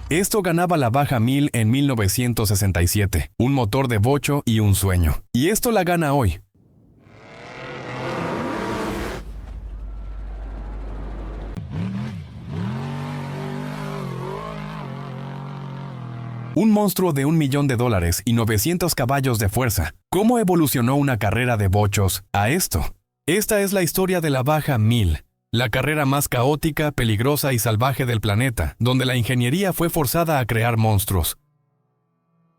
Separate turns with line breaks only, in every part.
Esto ganaba la Baja 1000 en 1967, un motor de bocho y un sueño. Y esto la gana hoy. Un monstruo de $1 millón y 900 caballos de fuerza. ¿Cómo evolucionó una carrera de bochos a esto? Esta es la historia de la Baja 1000. La carrera más caótica, peligrosa y salvaje del planeta, donde la ingeniería fue forzada a crear monstruos.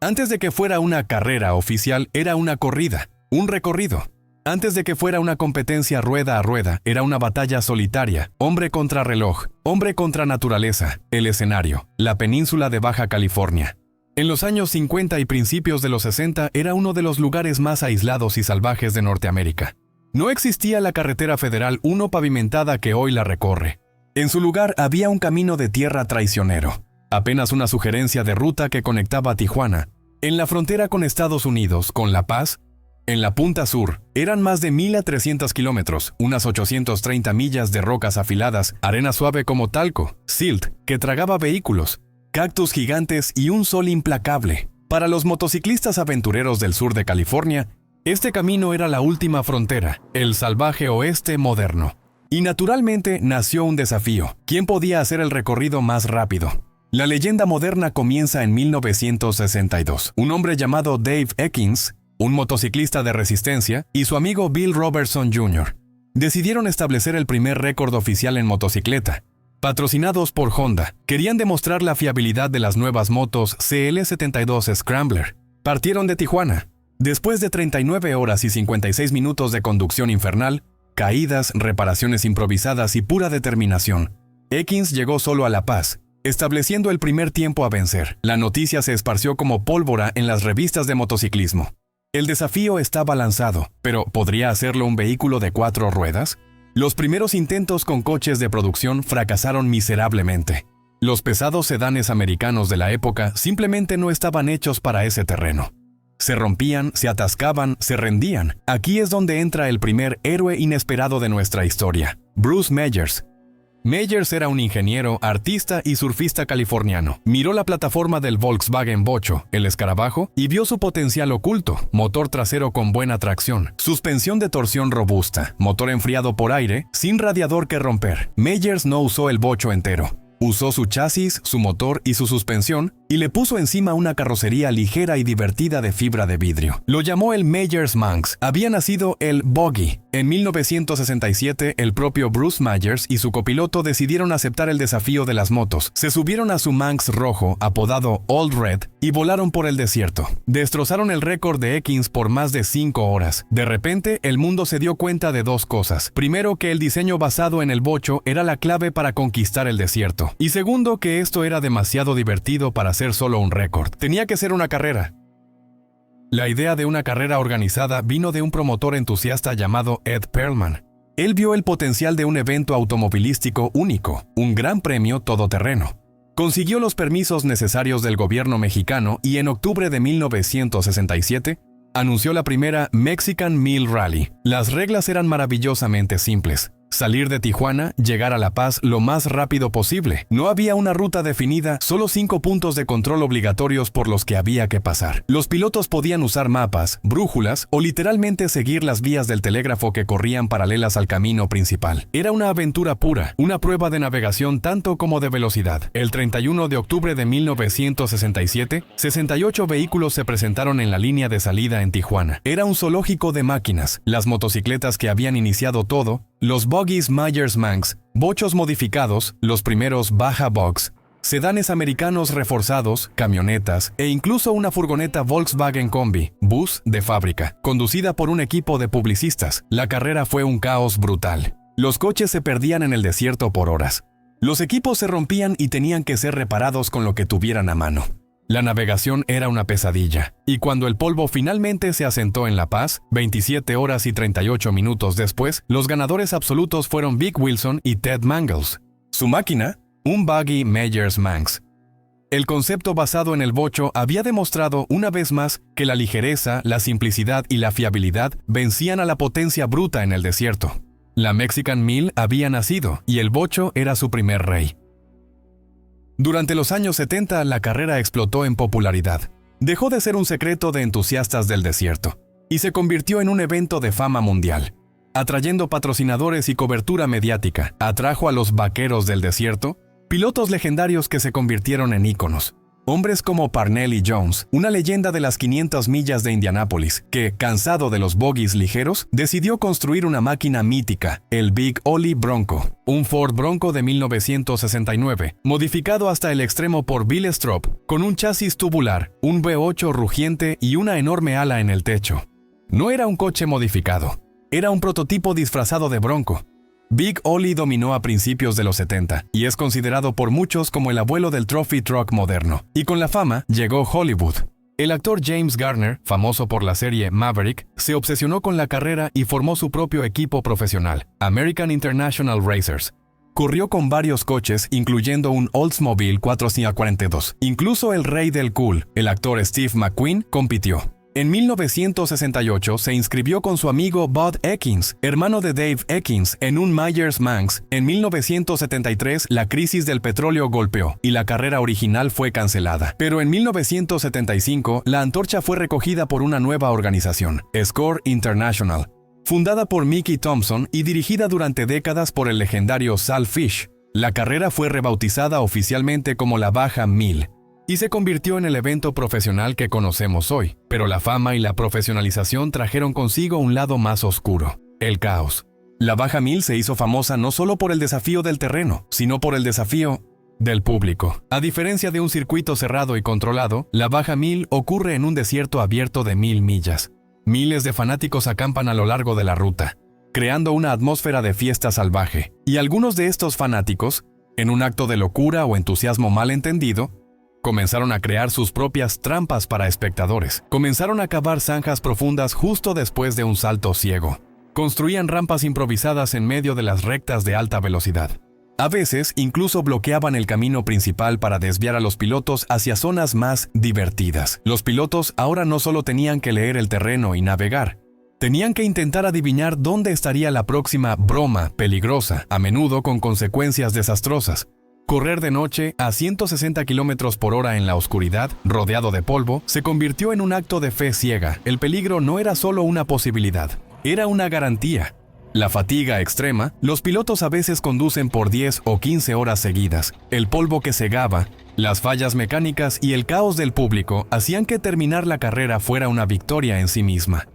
Antes de que fuera una carrera oficial, era una corrida, un recorrido. Antes de que fuera una competencia rueda a rueda, era una batalla solitaria, hombre contra reloj, hombre contra naturaleza, el escenario, la península de Baja California. En los años 50 y principios de los 60 era uno de los lugares más aislados y salvajes de Norteamérica. No existía la carretera federal 1 pavimentada que hoy la recorre. En su lugar había un camino de tierra traicionero, apenas una sugerencia de ruta que conectaba a Tijuana. En la frontera con Estados Unidos, con La Paz, en la punta sur, eran más de 1,300 kilómetros, unas 830 millas de rocas afiladas, arena suave como talco, silt, que tragaba vehículos, cactus gigantes y un sol implacable. Para los motociclistas aventureros del sur de California, este camino era la última frontera, el salvaje oeste moderno. Y naturalmente nació un desafío. ¿Quién podía hacer el recorrido más rápido? La leyenda moderna comienza en 1962. Un hombre llamado Dave Ekins, un motociclista de resistencia, y su amigo Bill Robertson Jr. decidieron establecer el primer récord oficial en motocicleta. Patrocinados por Honda, querían demostrar la fiabilidad de las nuevas motos CL72 Scrambler. Partieron de Tijuana. Después de 39 horas y 56 minutos de conducción infernal, caídas, reparaciones improvisadas y pura determinación, Ekins llegó solo a La Paz, estableciendo el primer tiempo a vencer. La noticia se esparció como pólvora en las revistas de motociclismo. El desafío estaba lanzado, pero ¿podría hacerlo un vehículo de 4 ruedas? Los primeros intentos con coches de producción fracasaron miserablemente. Los pesados sedanes americanos de la época simplemente no estaban hechos para ese terreno. Se rompían, se atascaban, se rendían. Aquí es donde entra el primer héroe inesperado de nuestra historia, Bruce Meyers. Meyers era un ingeniero, artista y surfista californiano. Miró la plataforma del Volkswagen Bocho, el escarabajo, y vio su potencial oculto: motor trasero con buena tracción, suspensión de torsión robusta, motor enfriado por aire, sin radiador que romper. Meyers no usó el Bocho entero. Usó su chasis, su motor y su suspensión, y le puso encima una carrocería ligera y divertida de fibra de vidrio. Lo llamó el Meyers Manx. Había nacido el Buggy. En 1967, el propio Bruce Meyers y su copiloto decidieron aceptar el desafío de las motos. Se subieron a su Manx rojo, apodado Old Red, y volaron por el desierto. Destrozaron el récord de Ekins por más de 5 horas. De repente, el mundo se dio cuenta de dos cosas. Primero, que el diseño basado en el bocho era la clave para conquistar el desierto. Y segundo, que esto era demasiado divertido para ser solo un récord. Tenía que ser una carrera. La idea de una carrera organizada vino de un promotor entusiasta llamado Ed Perlman. Él vio el potencial de un evento automovilístico único, un gran premio todoterreno. Consiguió los permisos necesarios del gobierno mexicano y en octubre de 1967 anunció la primera Mexican Mil Rally. Las reglas eran maravillosamente simples. Salir de Tijuana, llegar a La Paz lo más rápido posible. No había una ruta definida, solo 5 puntos de control obligatorios por los que había que pasar. Los pilotos podían usar mapas, brújulas o literalmente seguir las vías del telégrafo que corrían paralelas al camino principal. Era una aventura pura, una prueba de navegación tanto como de velocidad. El 31 de octubre de 1967, 68 vehículos se presentaron en la línea de salida en Tijuana. Era un zoológico de máquinas, las motocicletas que habían iniciado todo, los Buggies Meyers Manx, bochos modificados, los primeros Baja Box, sedanes americanos reforzados, camionetas e incluso una furgoneta Volkswagen Combi, bus de fábrica, conducida por un equipo de publicistas. La carrera fue un caos brutal. Los coches se perdían en el desierto por horas. Los equipos se rompían y tenían que ser reparados con lo que tuvieran a mano. La navegación era una pesadilla, y cuando el polvo finalmente se asentó en La Paz, 27 horas y 38 minutos después, los ganadores absolutos fueron Vic Wilson y Ted Mangels. Su máquina, un Buggy Meyers Manx. El concepto basado en el bocho había demostrado una vez más que la ligereza, la simplicidad y la fiabilidad vencían a la potencia bruta en el desierto. La Mexican Mil había nacido, y el bocho era su primer rey. Durante los años 70, la carrera explotó en popularidad. Dejó de ser un secreto de entusiastas del desierto y se convirtió en un evento de fama mundial. Atrayendo patrocinadores y cobertura mediática, atrajo a los vaqueros del desierto, pilotos legendarios que se convirtieron en íconos. Hombres como Parnell Jones, una leyenda de las 500 millas de Indianápolis, que, cansado de los bogies ligeros, decidió construir una máquina mítica, el Big Ollie Bronco, un Ford Bronco de 1969, modificado hasta el extremo por Bill Strop, con un chasis tubular, un V8 rugiente y una enorme ala en el techo. No era un coche modificado, era un prototipo disfrazado de Bronco. Big Ollie dominó a principios de los 70 y es considerado por muchos como el abuelo del trophy truck moderno. Y con la fama llegó Hollywood. El actor James Garner, famoso por la serie Maverick, se obsesionó con la carrera y formó su propio equipo profesional, American International Racers. Corrió con varios coches, incluyendo un Oldsmobile 442. Incluso el rey del cool, el actor Steve McQueen, compitió. En 1968 se inscribió con su amigo Bud Ekins, hermano de Dave Ekins, en un Myers-Manx. En 1973 la crisis del petróleo golpeó y la carrera original fue cancelada. Pero en 1975 la antorcha fue recogida por una nueva organización, Score International, fundada por Mickey Thompson y dirigida durante décadas por el legendario Sal Fish. La carrera fue rebautizada oficialmente como la Baja 1000. Y se convirtió en el evento profesional que conocemos hoy. Pero la fama y la profesionalización trajeron consigo un lado más oscuro, el caos. La Baja 1000 se hizo famosa no solo por el desafío del terreno, sino por el desafío del público. A diferencia de un circuito cerrado y controlado, la Baja 1000 ocurre en un desierto abierto de 1000 millas. Miles de fanáticos acampan a lo largo de la ruta, creando una atmósfera de fiesta salvaje. Y algunos de estos fanáticos, en un acto de locura o entusiasmo mal entendido, comenzaron a crear sus propias trampas para espectadores. Comenzaron a cavar zanjas profundas justo después de un salto ciego. Construían rampas improvisadas en medio de las rectas de alta velocidad. A veces, incluso bloqueaban el camino principal para desviar a los pilotos hacia zonas más divertidas. Los pilotos ahora no solo tenían que leer el terreno y navegar, tenían que intentar adivinar dónde estaría la próxima broma peligrosa, a menudo con consecuencias desastrosas. Correr de noche a 160 km por hora en la oscuridad, rodeado de polvo, se convirtió en un acto de fe ciega. El peligro no era solo una posibilidad, era una garantía. La fatiga extrema, los pilotos a veces conducen por 10 o 15 horas seguidas. El polvo que cegaba, las fallas mecánicas y el caos del público hacían que terminar la carrera fuera una victoria en sí misma.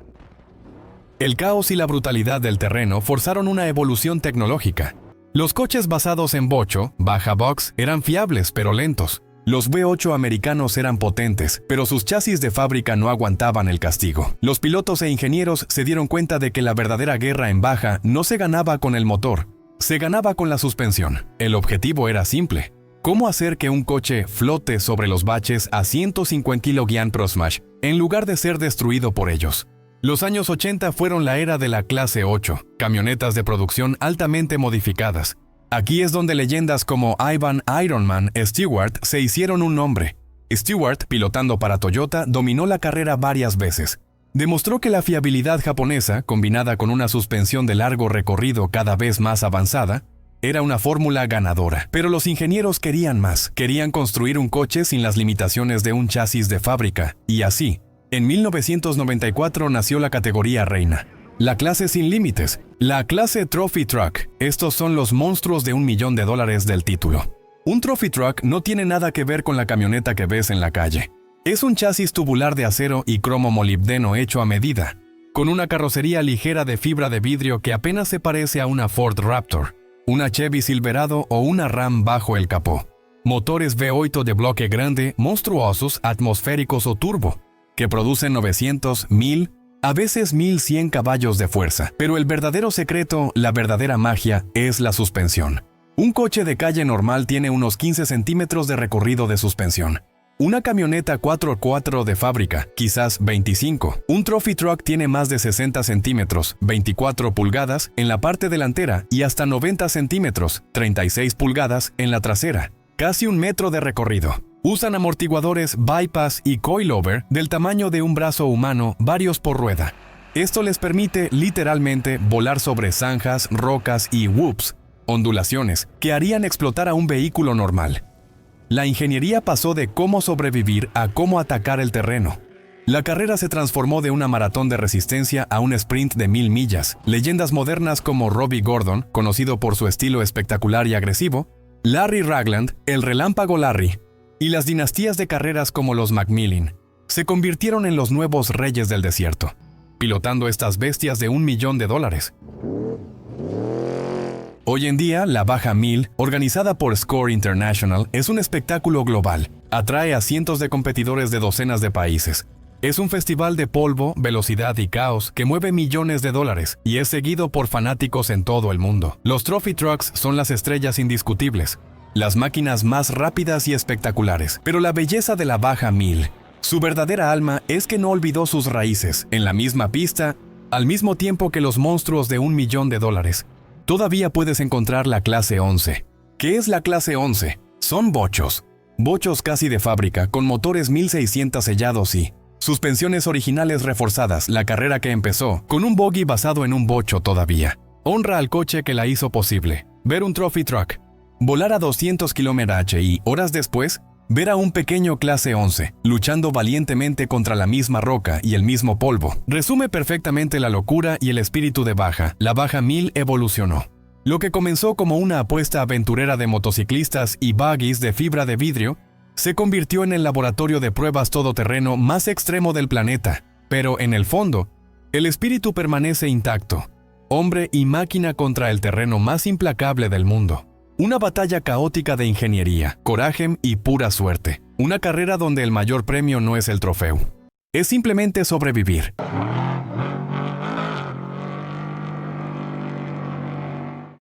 El caos y la brutalidad del terreno forzaron una evolución tecnológica. Los coches basados en bocho, baja box, eran fiables pero lentos. Los V8 americanos eran potentes, pero sus chasis de fábrica no aguantaban el castigo. Los pilotos e ingenieros se dieron cuenta de que la verdadera guerra en baja no se ganaba con el motor, se ganaba con la suspensión. El objetivo era simple: ¿cómo hacer que un coche flote sobre los baches a 150 kg/h en lugar de ser destruido por ellos? Los años 80 fueron la era de la clase 8, camionetas de producción altamente modificadas. Aquí es donde leyendas como Ivan Ironman Stewart se hicieron un nombre. Stewart, pilotando para Toyota, dominó la carrera varias veces. Demostró que la fiabilidad japonesa, combinada con una suspensión de largo recorrido cada vez más avanzada, era una fórmula ganadora. Pero los ingenieros querían más. Querían construir un coche sin las limitaciones de un chasis de fábrica. Y así, en 1994 nació la categoría reina, la clase sin límites, la clase Trophy Truck. Estos son los monstruos de $1 millón del título. Un Trophy Truck no tiene nada que ver con la camioneta que ves en la calle. Es un chasis tubular de acero y cromo molibdeno hecho a medida, con una carrocería ligera de fibra de vidrio que apenas se parece a una Ford Raptor, una Chevy Silverado o una Ram bajo el capó. Motores V8 de bloque grande, monstruosos, atmosféricos o turbo, que producen 900, 1000, a veces 1100 caballos de fuerza. Pero el verdadero secreto, la verdadera magia, es la suspensión. Un coche de calle normal tiene unos 15 centímetros de recorrido de suspensión. Una camioneta 4x4 de fábrica, quizás 25. Un Trophy Truck tiene más de 60 centímetros, 24 pulgadas, en la parte delantera y hasta 90 centímetros, 36 pulgadas, en la trasera. Casi 1 metro de recorrido. Usan amortiguadores bypass y coilover del tamaño de un brazo humano, varios por rueda. Esto les permite, literalmente, volar sobre zanjas, rocas y whoops, ondulaciones, que harían explotar a un vehículo normal. La ingeniería pasó de cómo sobrevivir a cómo atacar el terreno. La carrera se transformó de una maratón de resistencia a un sprint de 1000 millas. Leyendas modernas como Robbie Gordon, conocido por su estilo espectacular y agresivo, Larry Ragland, el Relámpago Larry, y las dinastías de carreras como los McMillan, se convirtieron en los nuevos reyes del desierto, pilotando estas bestias de $1 millón. Hoy en día, la Baja 1000, organizada por Score International, es un espectáculo global. Atrae a cientos de competidores de docenas de países. Es un festival de polvo, velocidad y caos que mueve millones de dólares y es seguido por fanáticos en todo el mundo. Los Trophy Trucks son las estrellas indiscutibles, las máquinas más rápidas y espectaculares. Pero la belleza de la Baja 1000, su verdadera alma es que no olvidó sus raíces. En la misma pista, al mismo tiempo que los monstruos de $1 millón, todavía puedes encontrar la clase 11. ¿Qué es la clase 11? Son bochos. Bochos casi de fábrica, con motores 1600 sellados y suspensiones originales reforzadas. La carrera que empezó con un buggy basado en un bocho todavía. Honra al coche que la hizo posible. Ver un Trophy Truck volar a 200 km/h y, horas después, ver a un pequeño clase 11 luchando valientemente contra la misma roca y el mismo polvo. Resume perfectamente la locura y el espíritu de Baja. La Baja 1000 evolucionó. Lo que comenzó como una apuesta aventurera de motociclistas y buggies de fibra de vidrio, se convirtió en el laboratorio de pruebas todoterreno más extremo del planeta. Pero, en el fondo, el espíritu permanece intacto. Hombre y máquina contra el terreno más implacable del mundo. Una batalla caótica de ingeniería, coraje y pura suerte. Una carrera donde el mayor premio no es el trofeo. Es simplemente sobrevivir.